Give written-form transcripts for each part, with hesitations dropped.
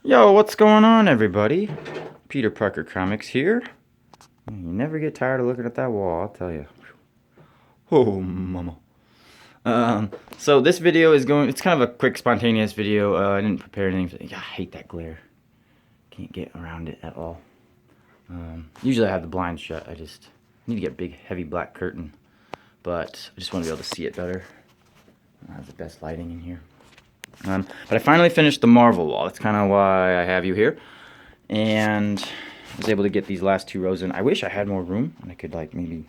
Yo, what's going on, everybody? Peter Parker Comics here. You never get tired of looking at that wall, I'll tell you. Oh, mama. So this video is it's kind of a quick, spontaneous video. I didn't prepare anything. I hate that glare. Can't get around it at all. Usually I have the blinds shut. I just need to get a big, heavy black curtain. But I just want to be able to see it better. I have the best lighting in here. But I finally finished the Marvel wall. That's kind of why I have you here. And I was able to get these last 2 rows in. I wish I had more room, and I could like maybe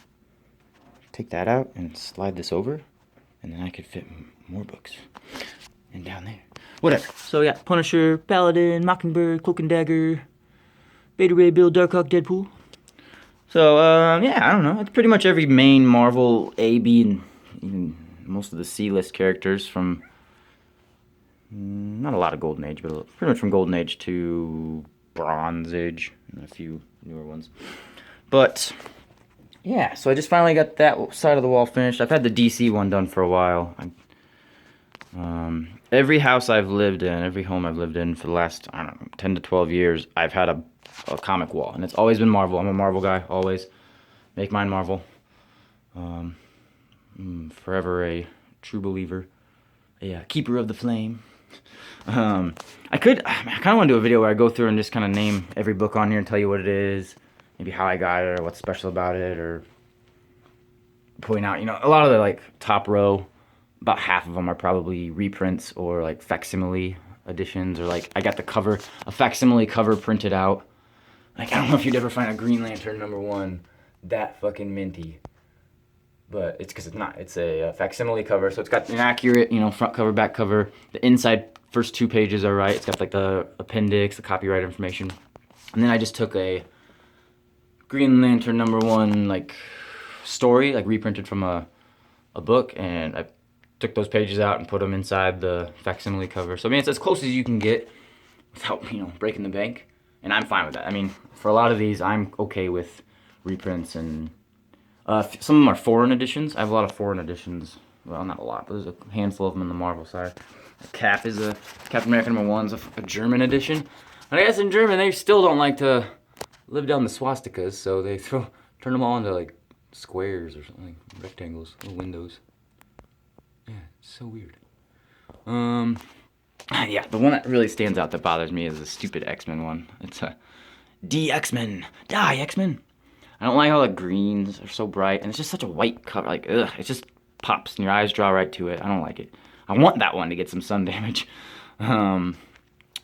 take that out and slide this over, and then I could fit more books. And down there. Whatever. So yeah, Punisher, Paladin, Mockingbird, Cloak and Dagger, Beta Ray Bill, Darkhawk, Deadpool. So yeah, I don't know. It's pretty much every main Marvel A, B, and even most of the C-list characters from not a lot of Golden Age, but pretty much from Golden Age to Bronze Age, and a few newer ones. But yeah, so I just finally got that side of the wall finished. I've had the DC one done for a while. Every house I've lived in, every home I've lived in for the last, I don't know, 10 to 12 years, I've had a comic wall, and it's always been Marvel. I'm a Marvel guy, always. Make mine Marvel. Forever a true believer, a keeper of the flame. I kind of want to do a video where I go through and just kind of name every book on here and tell you what it is, maybe how I got it or what's special about it, or point out, a lot of the like top row, about half of them are probably reprints or like facsimile editions, or like I got the cover, a facsimile cover printed out. Like I don't know if you'd ever find a Green Lantern #1 that fucking minty. But it's because it's not. It's a facsimile cover, so it's got an accurate, front cover, back cover. The inside first 2 pages are right. It's got like the appendix, the copyright information. And then I just took a Green Lantern #1 like story, like reprinted from a book, and I took those pages out and put them inside the facsimile cover. So I mean, it's as close as you can get without, breaking the bank. And I'm fine with that. I mean, for a lot of these, I'm okay with reprints, and some of them are foreign editions. I have a lot of foreign editions. Well, not a lot, but there's a handful of them on the Marvel side. Cap is Captain America #1's a German edition. And I guess in German, they still don't like to live down the swastikas, so they turn them all into like squares or something, like rectangles, little windows. Yeah, it's so weird. Yeah, the one that really stands out that bothers me is the stupid X-Men one. It's a D-X-Men, die X-Men. I don't like how the greens are so bright, and it's just such a white cover. Like, ugh, it just pops, and your eyes draw right to it. I don't like it. I want that one to get some sun damage. But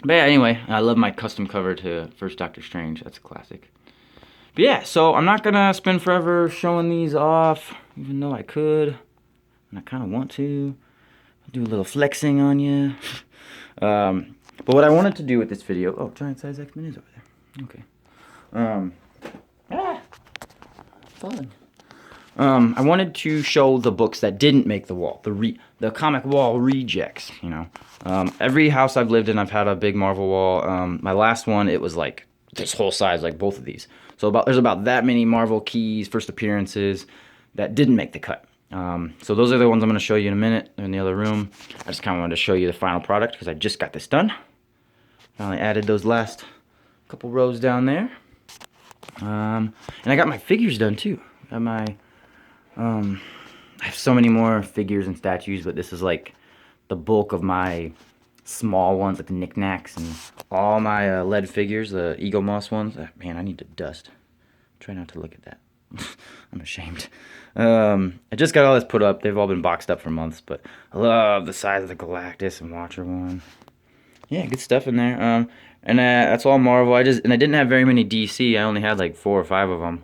yeah, anyway, I love my custom cover to First Doctor Strange. That's a classic. But yeah, so I'm not gonna spend forever showing these off, even though I could, and I kind of want to. I'll do a little flexing on you. But what I wanted to do with this video, oh, giant size X-Men is over there. Okay. Fun. I wanted to show the books that didn't make the wall, the comic wall rejects. Every house I've lived in, I've had a big Marvel wall. My last one, it was like this whole size, like both of these. So there's about that many Marvel keys, first appearances that didn't make the cut. So those are the ones I'm going to show you in a minute. They're in the other room. I just kind of wanted to show you the final product because I just got this done. Finally added those last couple rows down there. And I got my figures done too. Got my, I have so many more figures and statues, but this is like the bulk of my small ones, like the knickknacks and all my lead figures, the Ego Moss ones. Man, I need to dust. Try not to look at that. I'm ashamed. I just got all this put up. They've all been boxed up for months, but I love the size of the Galactus and Watcher one. Yeah, good stuff in there. And that's all Marvel. I didn't have very many DC. I only had like 4 or 5 of them.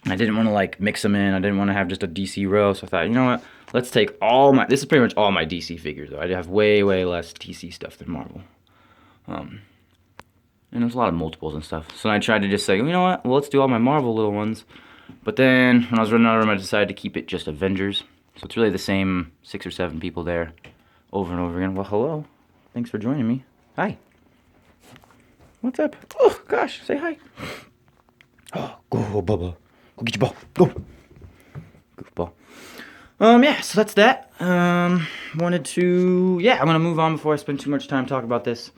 And I didn't want to like mix them in. I didn't want to have just a DC row. So I thought, you know what? Let's take this is pretty much all my DC figures though. I have way, way less DC stuff than Marvel. And there's a lot of multiples and stuff. So I tried to just say, you know what? Well, let's do all my Marvel little ones. But then when I was running out of room, I decided to keep it just Avengers. So it's really the same 6 or 7 people there over and over again. Well, hello. Thanks for joining me. Hi. What's up? Oh, gosh. Say hi. Oh, go, Bubba. Go get your ball. Go. Goofball. Yeah, so that's that. I'm going to move on before I spend too much time talking about this.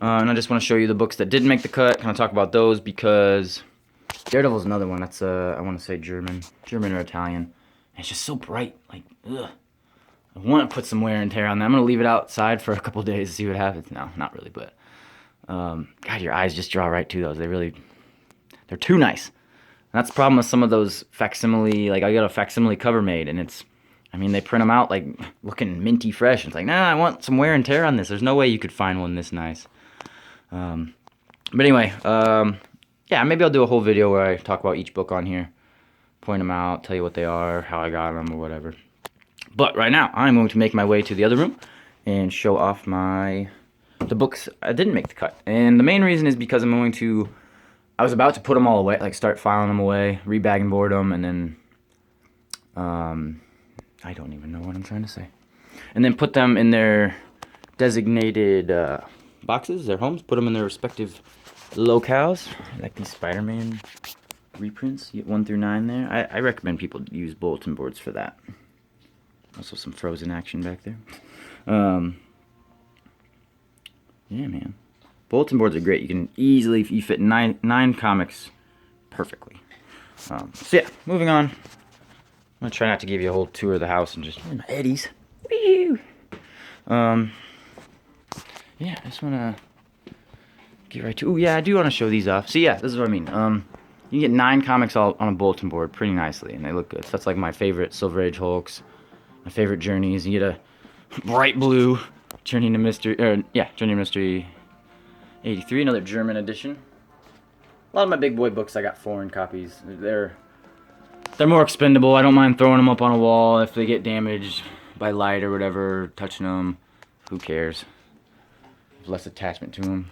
And I just want to show you the books that didn't make the cut. Kind of talk about those because Daredevil's another one. That's I want to say German or Italian. And it's just so bright. Like, ugh. I want to put some wear and tear on that. I'm gonna leave it outside for a couple days to see what happens. No, not really, but God, your eyes just draw right to those. They're too nice. And that's the problem with some of those facsimile. Like I got a facsimile cover made, and I mean, they print them out like looking minty fresh. It's like, nah, I want some wear and tear on this. There's no way you could find one this nice. But anyway, yeah, maybe I'll do a whole video where I talk about each book on here, point them out, tell you what they are, how I got them, or whatever. But right now, I'm going to make my way to the other room and show off the books I didn't make the cut. And the main reason is because I was about to put them all away, like start filing them away, rebag and board them, and then, I don't even know what I'm trying to say. And then put them in their designated boxes, their homes, put them in their respective locales, like these Spider-Man reprints. You get 1 through 9 there. I recommend people use bulletin boards for that. Also some Frozen action back there. Yeah, man. Bulletin boards are great. You can easily, you fit nine comics perfectly. So yeah, moving on. I'm gonna try not to give you a whole tour of the house and just my eddies. Woo! Yeah, I just wanna get right to. Oh yeah, I do want to show these off. See, yeah, this is what I mean. You can get 9 comics all on a bulletin board pretty nicely, and they look good. So that's like my favorite Silver Age Hulks, my favorite Journeys. You get a bright blue Journey to Mystery, Journey to Mystery 83, another German edition. A lot of my big boy books, I got foreign copies. They're more expendable. I don't mind throwing them up on a wall if they get damaged by light or whatever, touching them. Who cares? Less attachment to them.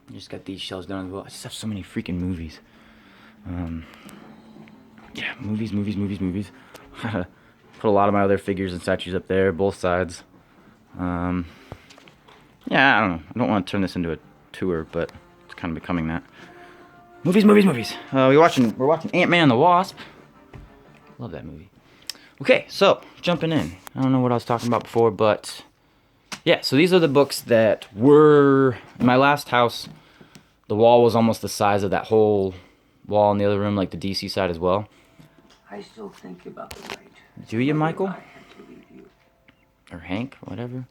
You just got these shelves down as well. I just have so many freaking movies. Yeah, movies. Put a lot of my other figures and statues up there, both sides. Yeah, I don't know. I don't want to turn this into a tour, but it's kind of becoming that. Movies. We're watching Ant-Man and the Wasp. Love that movie. Okay, so jumping in. I don't know what I was talking about before, but yeah. So these are the books that were in my last house. The wall was almost the size of that whole wall in the other room, like the DC side as well. I still think about the night. Do you, Michael? I had to leave you. Or Hank, whatever.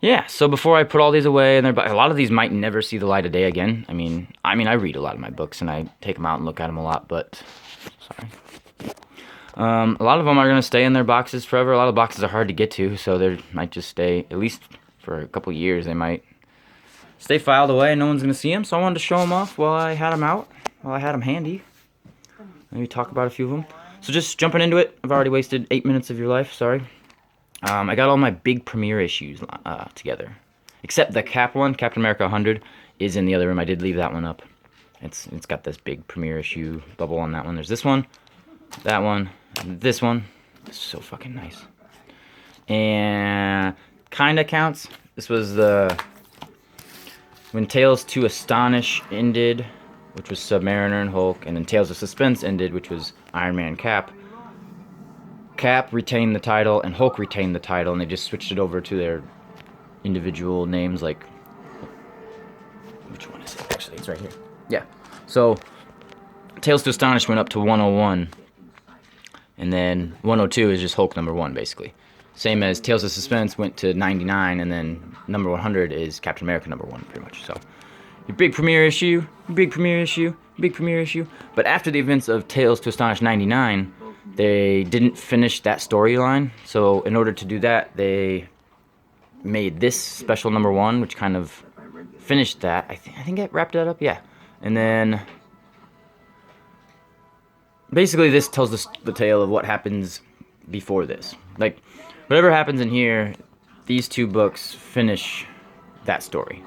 Yeah, so before I put all these away, and a lot of these might never see the light of day again. I mean, I read a lot of my books, and I take them out and look at them a lot, but, sorry. A lot of them are going to stay in their boxes forever. A lot of boxes are hard to get to, so they might just stay, at least for a couple years, they might stay filed away, and no one's going to see them, so I wanted to show them off while I had them out, while I had them handy. Maybe talk about a few of them. So just jumping into it, I've already wasted 8 minutes of your life, sorry. I got all my big premiere issues together. Except the Cap one, Captain America 100, is in the other room. I did leave that one up. It's got this big premiere issue bubble on that one. There's this one, that one, and this one. It's so fucking nice. And kinda counts. This was when Tales to Astonish ended, which was Submariner and Hulk, and then Tales of Suspense ended, which was Iron Man Cap. Cap retained the title, and Hulk retained the title, and they just switched it over to their individual names, like... Which one is it, actually? It's right here. Yeah. So, Tales to Astonish went up to 101, and then 102 is just Hulk #1, basically. Same as Tales of Suspense went to 99, and then number 100 is Captain America #1, pretty much. So, your big premiere issue, big premiere issue, big premiere issue. But after the events of Tales to Astonish 99, they didn't finish that storyline. So in order to do that, they made this special #1, which kind of finished that. I think it wrapped that up, yeah. And then basically this tells the tale of what happens before this. Like, whatever happens in here, these 2 books finish that story.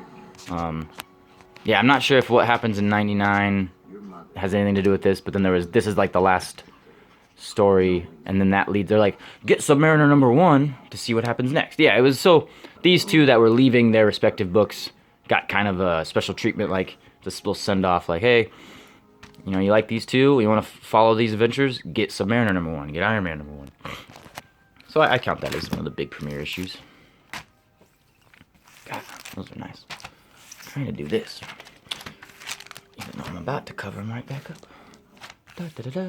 Yeah, I'm not sure if what happens in 99 has anything to do with this, but then this is like the last story, and then that leads, they're like, get Submariner #1 to see what happens next. Yeah, it was, so these 2 that were leaving their respective books got kind of a special treatment, like this little send off, like, hey, you know, you like these 2, you want to follow these adventures, get Submariner #1, get Iron Man #1. So I count that as one of the big premiere issues. Those are nice. I'm trying to do this. Even though I'm about to cover them right back up. Da, da, da, da.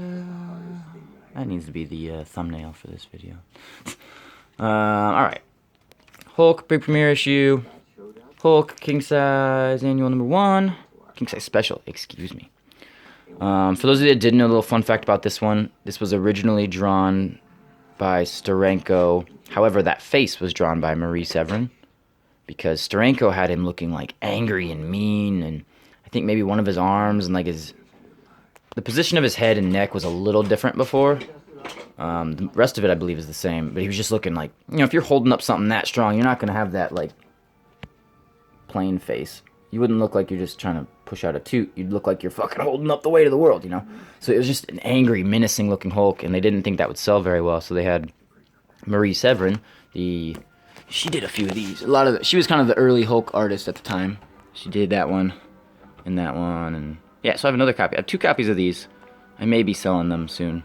That needs to be the thumbnail for this video. Alright. Hulk, big premiere issue. Hulk, king size, annual number 1. King size special, excuse me. For those of you that didn't know, a little fun fact about this one. This was originally drawn by Steranko. However, that face was drawn by Marie Severin. Because Steranko had him looking like angry and mean. And I think maybe one of his arms and like the position of his head and neck was a little different before. The rest of it, I believe, is the same. But he was just looking like, if you're holding up something that strong, you're not going to have that, like, plain face. You wouldn't look like you're just trying to push out a toot. You'd look like you're fucking holding up the weight of the world, So it was just an angry, menacing-looking Hulk, and they didn't think that would sell very well. So they had Marie Severin, she did a few of these. She was kind of the early Hulk artist at the time. She did that one and that one, and yeah, so I have another copy. I have 2 copies of these. I may be selling them soon.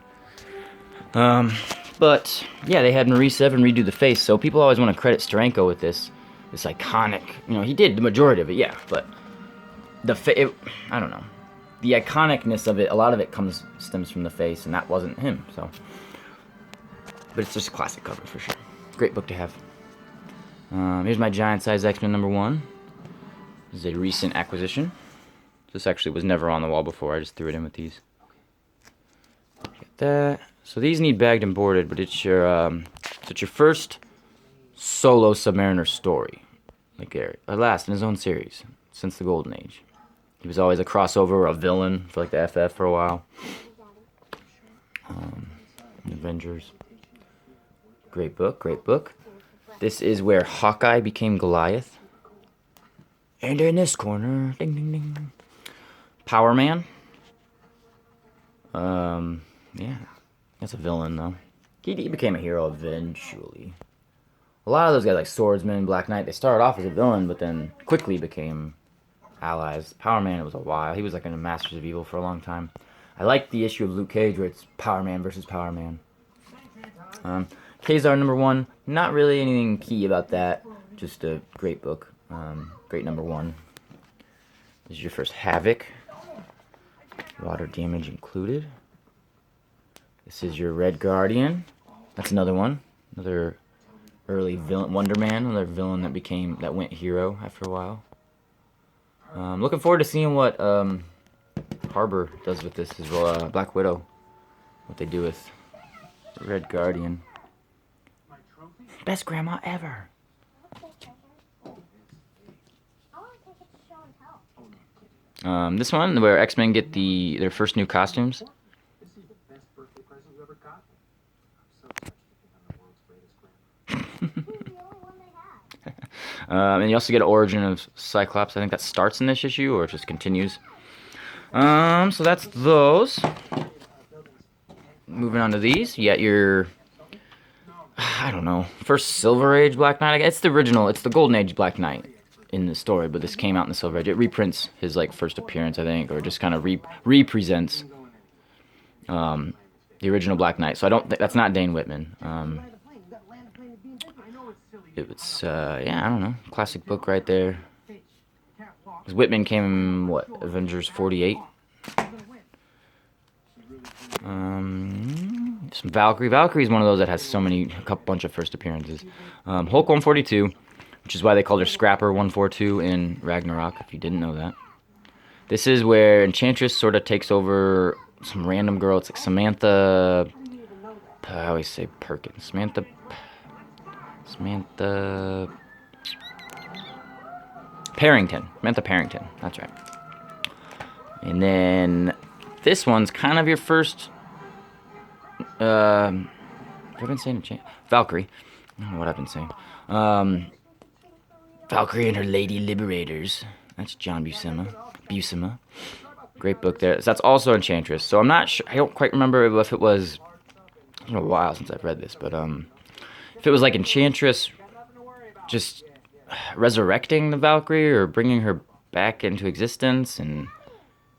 But yeah, they had Marie Severin redo the face, so people always want to credit Steranko with this iconic, he did the majority of it, yeah, but I don't know. The iconicness of it, a lot of it stems from the face, and that wasn't him, so. But it's just a classic cover for sure. Great book to have. Here's my giant size X-Men number 1. This is a recent acquisition. This actually was never on the wall before. I just threw it in with these. Get that. So these need bagged and boarded, but it's your first solo Submariner story. Like last in his own series since the Golden Age. He was always a crossover or a villain for like the FF for a while. Avengers. Great book, great book. This is where Hawkeye became Goliath. And in this corner, ding ding ding. Power Man. Yeah, that's a villain though. He became a hero eventually. A lot of those guys like Swordsman, Black Knight, they started off as a villain, but then quickly became allies. Power Man, it was a while. He was like in the Masters of Evil for a long time. I like the issue of Luke Cage where it's Power Man versus Power Man. Kazar number 1, not really anything key about that. Just a great book. Great number 1. This is your first Havoc. Water damage included. This is your Red Guardian. That's another one. Another early villain, Wonder Man, another villain that went hero after a while. Looking forward to seeing what Harbor does with this as well. Black Widow, what they do with the Red Guardian. Best grandma ever. This one where X-Men get their first new costumes. And you also get an origin of Cyclops. I think that starts in this issue, or it just continues. So that's those. Moving on to these. You got your, I don't know, first Silver Age Black Knight. It's the original. It's the Golden Age Black Knight in the story, but this came out in the Silver Age. It reprints his first appearance, I think, or just kind of represents the original Black Knight. So I don't think that's not Dane Whitman. It's yeah, I don't know, classic book right there. Because Whitman came Avengers 48. Some Valkyrie. Valkyrie is one of those that has a bunch of first appearances. Hulk 142, which is why they called her Scrapper 142 in Ragnarok, if you didn't know that. This is where Enchantress sort of takes over some random girl. It's like Samantha, I always say Perkins. Samantha Parrington. Samantha Parrington, that's right. And then this one's kind of your first, have I been saying Valkyrie? I don't know what I've been saying. Valkyrie and her Lady Liberators. That's John Buscema. Great book there. So that's also Enchantress. So I'm not sure, I don't quite remember if it was, it's been a while since I've read this, but if it was like Enchantress just resurrecting the Valkyrie or bringing her back into existence and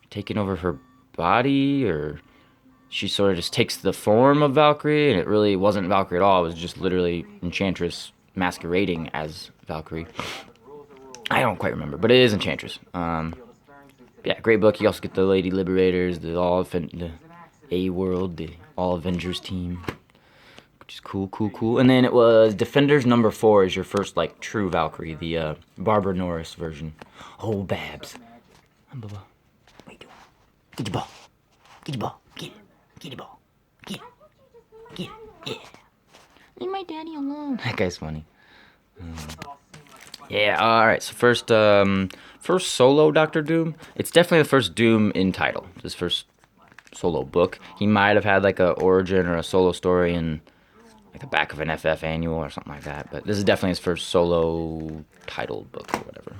taking over her body, or she sort of just takes the form of Valkyrie and it really wasn't Valkyrie at all. It was just literally Enchantress masquerading as Valkyrie. I don't quite remember, but it is Enchantress. Yeah, great book. You also get the Lady Liberators, the A World, the All Avengers team, which is cool. And then it was Defenders number 4 is your first like true Valkyrie, the Barbara Norris version. Oh, Babs. Bubba. What are you doing? Get your ball. Get your ball. Get it. Get your ball. Get it. Get it. Yeah. Leave my daddy alone. That guy's funny. Yeah, alright, so first solo Doctor Doom. It's definitely the first Doom in title. His first solo book. He might have had like a origin or a solo story in like the back of an FF annual or something like that. But this is definitely his first solo titled book or whatever.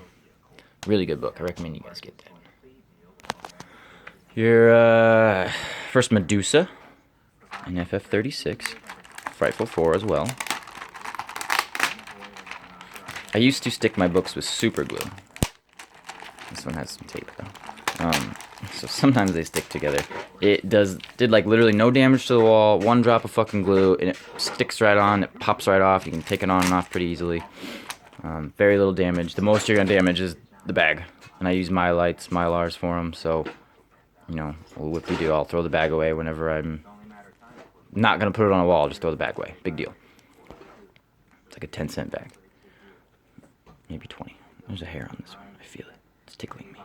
Really good book. I recommend you guys get that. Your first Medusa in FF36. Frightful 4 as well. I used to stick my books with super glue. This one has some tape though. So sometimes they stick together. It did like literally no damage to the wall, 1 drop of fucking glue, and it sticks right on, it pops right off, you can take it on and off pretty easily. Very little damage. The most you're gonna damage is the bag. And I use Mylars for them, so, you know, what we do, I'll throw the bag away whenever I'm not gonna put it on a wall, just throw the bag away. Big deal. It's like a 10-cent bag. Maybe 20. There's a hair on this one. I feel it. It's tickling me.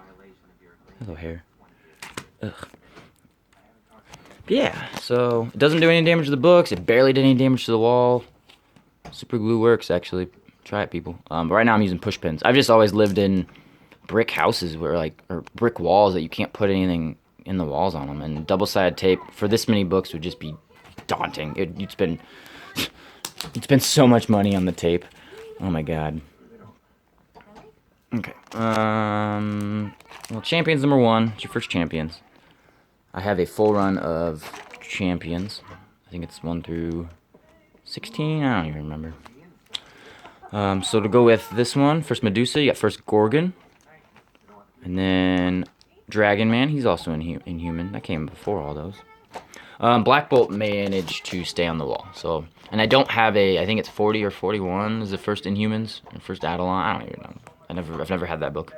Hello, hair. Ugh. Yeah, so it doesn't do any damage to the books. It barely did any damage to the wall. Super glue works, actually. Try it, people. But right now I'm using push pins. I've just always lived in brick houses or brick walls that you can't put anything in the walls on them. And double-sided tape for this many books would just be daunting. You'd spend so much money on the tape. Oh my god. Okay. Well, Champions number 1. It's your first Champions. I have a full run of Champions. I think it's 1 through 16. I don't even remember. So to go with this one, first Medusa, you got first Gorgon. And then Dragon Man, he's also Inhuman. That came before all those. Black Bolt managed to stay on the wall. So, and I don't have I think it's 40 or 41 is the first Inhumans, or first Adelon. I don't even know. I've never had that book.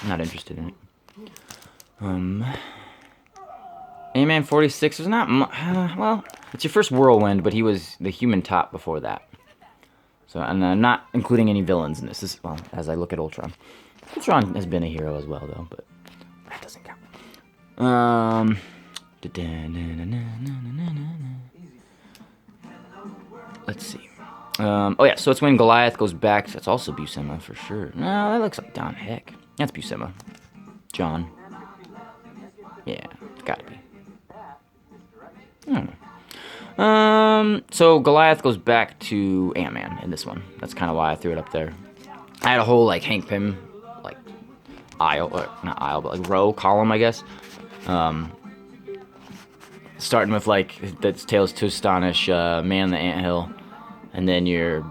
I'm not interested in it. A-Man 46 is not well, it's your first Whirlwind, but he was the human top before that. So, and I'm not including any villains in this. Well, as I look at Ultron. Ultron has been a hero as well, though, but that doesn't count. Let's see. Oh yeah, so it's when Goliath goes back. That's also Buscema for sure. No, that looks like Don Heck. That's Buscema. John. Yeah, it's gotta be. I don't know. So Goliath goes back to Ant-Man in this one. That's kind of why I threw it up there. I had a whole like Hank Pym like aisle, or not aisle, but like row column, I guess. Starting with like that's Tales to Astonish, Man in the Anthill, and then your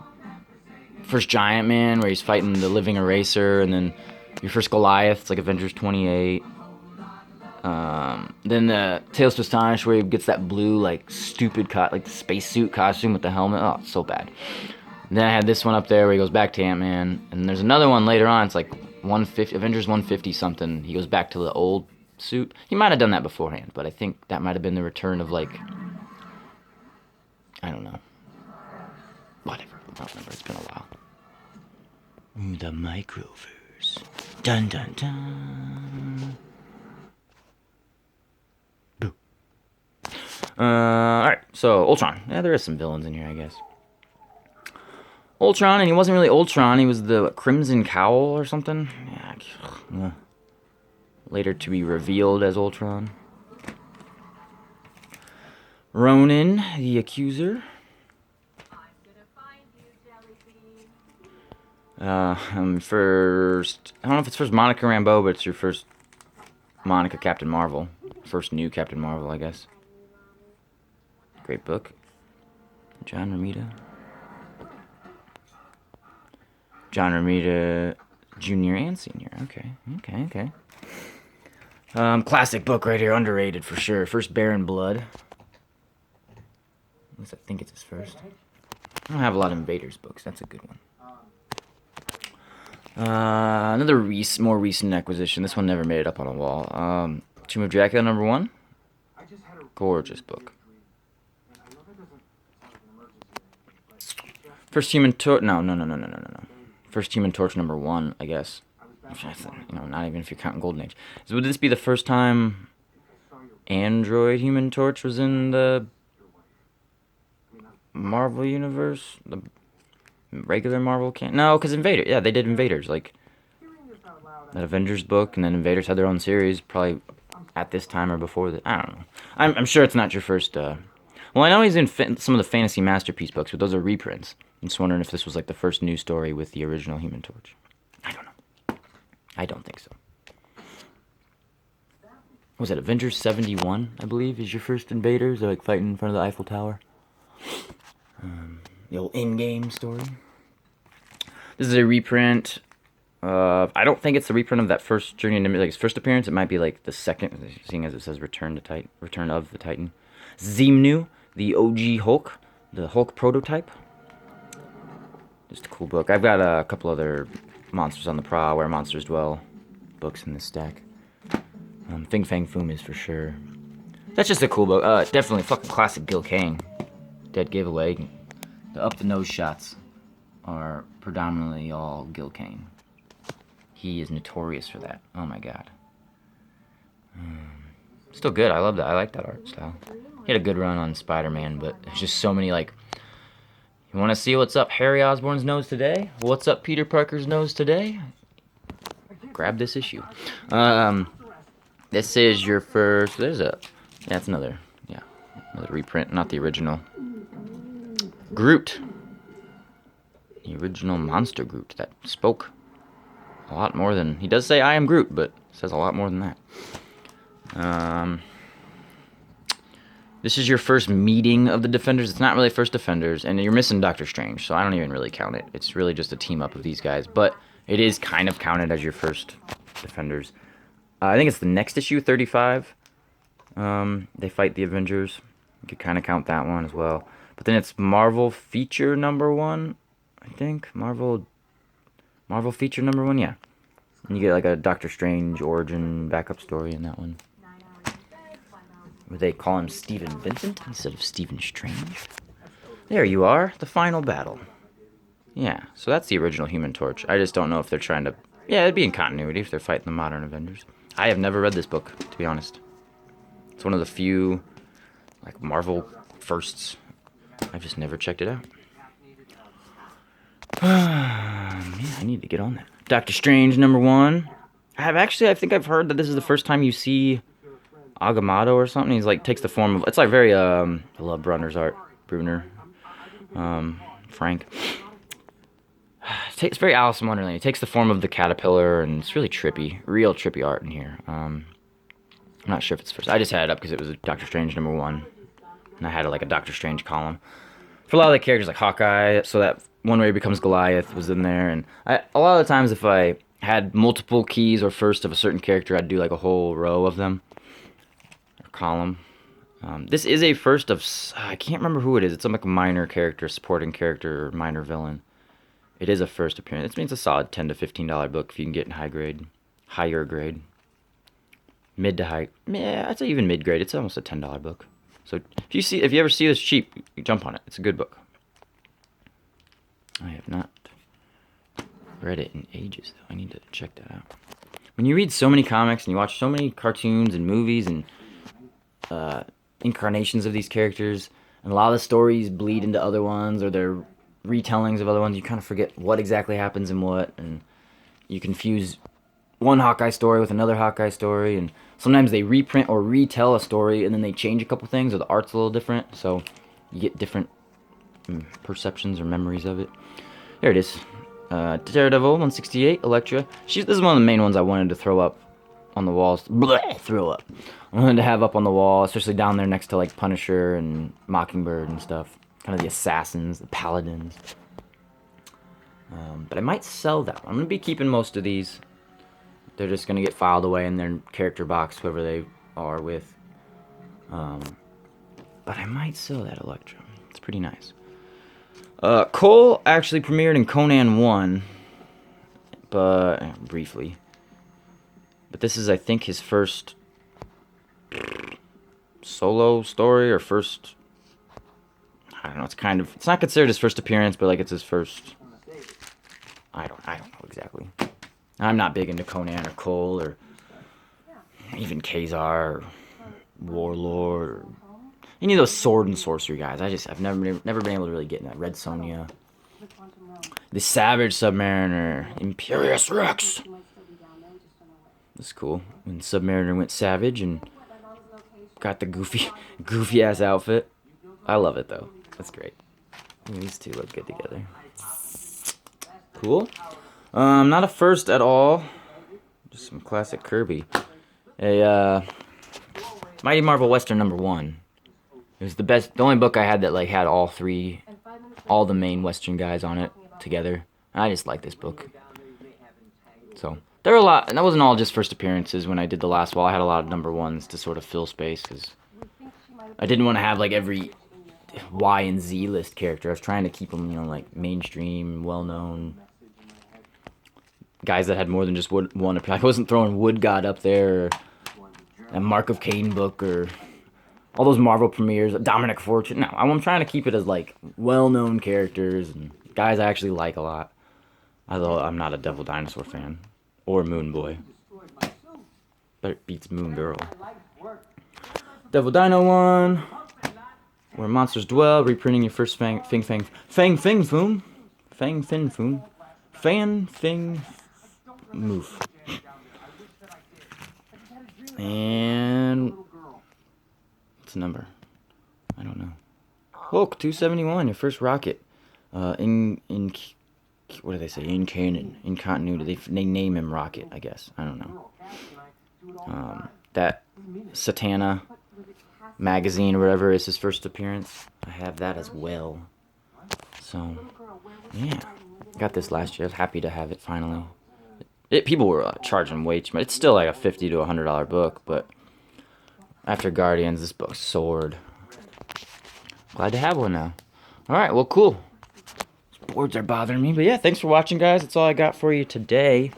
first Giant Man where he's fighting the Living Eraser, and then your first Goliath, it's like Avengers 28. Then the Tales to Astonish where he gets that blue like stupid like the spacesuit costume with the helmet. Oh, it's so bad. And then I had this one up there where he goes back to Ant-Man, and there's another one later on. It's like 150 Avengers 150 something. He goes back to the old suit. He might have done that beforehand, but I think that might have been the return of like I don't know. Whatever. I don't remember. It's been a while. Ooh, the Microverse. Dun dun dun. Boo. Alright, so Ultron. Yeah, there is some villains in here, I guess. Ultron, and he wasn't really Ultron, he was the Crimson Cowl or something. Yeah. Later to be revealed as Ultron. Ronan, the Accuser. First, I don't know if it's first Monica Rambeau, but it's your first Monica Captain Marvel. First new Captain Marvel, I guess. Great book. John Romita. John Romita Jr. and Sr. Okay. Classic book right here, underrated for sure. First Baron Blood. At least I think it's his first. I don't have a lot of Invaders books. That's a good one. Another more recent acquisition. This one never made it up on a wall. Tomb of Dracula #1. Gorgeous book. First Human Torch. No. First Human Torch #1, I guess. Not even if you're counting Golden Age. So would this be the first time Android Human Torch was in the Marvel universe? The regular Marvel can't. No, because Invaders. Yeah, they did Invaders. Like that Avengers book, and then Invaders had their own series, probably at this time or before that. I don't know. I'm sure it's not your first. Well, I know he's in some of the Fantasy Masterpiece books, but those are reprints. I'm just wondering if this was like the first new story with the original Human Torch. I don't know. I don't think so. What was it Avengers 71? I believe is your first Invaders. They're like fighting in front of the Eiffel Tower. The old in-game story. This is a reprint. I don't think it's the reprint of that first Journey into like his first appearance. It might be like the second, seeing as it says Return of the Titan. Xemnu, the OG Hulk, the Hulk prototype. Just a cool book. I've got a couple other Monsters on the Prowl, Where Monsters Dwell books in this stack. Fing Fang Foom is for sure. That's just a cool book. Definitely fucking classic Gil Kane. Dead Giveaway. The up-the-nose shots are predominantly all Gil Kane. He is notorious for that. Oh my god. Still good. I love that. I like that art style. He had a good run on Spider-Man, but there's just so many, like... You want to see what's up Harry Osborn's nose today? What's up Peter Parker's nose today? Grab this issue. This is your first... There's a... That's another... Yeah. Another reprint. Not the original. Groot. The original monster Groot that spoke a lot more than... He does say, I am Groot, but says a lot more than that. This is your first meeting of the Defenders. It's not really first Defenders, and you're missing Doctor Strange, so I don't even really count it. It's really just a team-up of these guys, but it is kind of counted as your first Defenders. I think it's the next issue, 35. They fight the Avengers. You could kind of count that one as well. But then it's Marvel Feature #1, I think. Marvel Feature #1, yeah. And you get like a Doctor Strange origin backup story in that one. Where they call him Stephen Vincent instead of Stephen Strange. There you are, the final battle. Yeah, so that's the original Human Torch. I just don't know if they're trying to... Yeah, it'd be in continuity if they're fighting the modern Avengers. I have never read this book, to be honest. It's one of the few, like, Marvel firsts. I've just never checked it out. Man, I need to get on that. Doctor Strange #1. I think I've heard that this is the first time you see Agamotto or something. He's like takes the form of... It's like very I love Brunner's art. Frank. It's very Alice in Wonderland. He takes the form of the caterpillar, and it's really trippy. Real trippy art in here. I'm not sure if it's first. I just had it up because it was a Doctor Strange #1. And I had like a Doctor Strange column. For a lot of the characters like Hawkeye, so that one where he becomes Goliath was in there. And a lot of the times if I had multiple keys or first of a certain character, I'd do like a whole row of them. Or column. This is a first of... I can't remember who it is. It's like a minor character, supporting character, or minor villain. It is a first appearance. This means a solid $10 to $15 book if you can get in higher grade. Mid to high... Yeah, I'd say even mid grade. It's almost a $10 book. So if you ever see this cheap, you jump on it. It's a good book. I have not read it in ages, though. I need to check that out. When you read so many comics and you watch so many cartoons and movies and incarnations of these characters, and a lot of the stories bleed into other ones, or they're retellings of other ones, you kind of forget what exactly happens in what, and you confuse one Hawkeye story with another Hawkeye story, and sometimes they reprint or retell a story, and then they change a couple things, or the art's a little different, so you get different perceptions or memories of it. There it is. Daredevil, 168, Elektra. This is one of the main ones I wanted to throw up on the walls. Throw up. I wanted to have up on the wall, especially down there next to like Punisher and Mockingbird and stuff. Kind of the assassins, the paladins. But I might sell that one. I'm going to be keeping most of these. They're just going to get filed away in their character box, whoever they are with. But I might sell that Elektra. It's pretty nice. Cole actually premiered in Conan 1. briefly. But this is, I think, his first solo story or first. I don't know. It's not considered his first appearance, but like it's his first. I don't know exactly. I'm not big into Conan or Cole or even Khazar or Warlord or any of those sword and sorcery guys. I've never been able to really get in that. Red Sonja, the Savage Submariner, Imperious Rex. That's cool. When Submariner went savage and got the goofy ass outfit. I love it though. That's great. These two look good together. Cool. Not a first at all. Just some classic Kirby. A Mighty Marvel Western #1. It was the only book I had that like had all the main Western guys on it together. I just like this book. So there were a lot, and that wasn't all just first appearances. When I did the last wall, I had a lot of #1s to sort of fill space because I didn't want to have like every Y and Z list character. I was trying to keep them, like mainstream, well-known guys that had more than just one appearance. I wasn't throwing Wood God up there, or a Mark of Cain book, or all those Marvel premieres, Dominic Fortune. No, I'm trying to keep it as like well-known characters and guys I actually like a lot. Although I'm not a Devil Dinosaur fan or Moon Boy, but it beats Moon Girl. Devil Dino 1, Where Monsters Dwell, reprinting your first Fang Fin Foom, Moof. And what's the number? I don't know. Hulk 271, your first rocket. What do they say? In canon, in continuity. They name him Rocket, I guess. I don't know. That Satana magazine or whatever is his first appearance. I have that as well. So, yeah. Got this last year. I was happy to have it finally. People were charging way too much. It's still like a $50 to $100 book, but after Guardians, this book soared. Glad to have one now. Alright, well, cool. These boards are bothering me, but yeah, thanks for watching, guys. That's all I got for you today.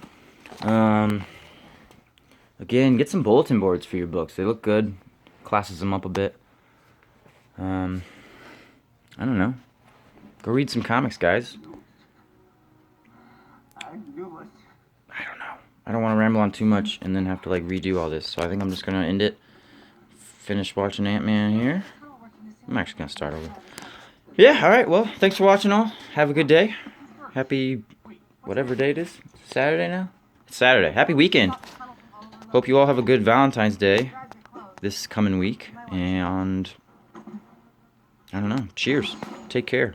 Again, get some bulletin boards for your books. They look good. Classes them up a bit. I don't know. Go read some comics, guys. I don't know. I don't want to ramble on too much and then have to like redo all this. So I think I'm just going to end it. Finish watching Ant-Man here. I'm actually going to start over. Yeah, alright. Well, thanks for watching all. Have a good day. Happy whatever day it is. Saturday now? It's Saturday. Happy weekend. Hope you all have a good Valentine's Day this coming week. And I don't know. Cheers. Take care.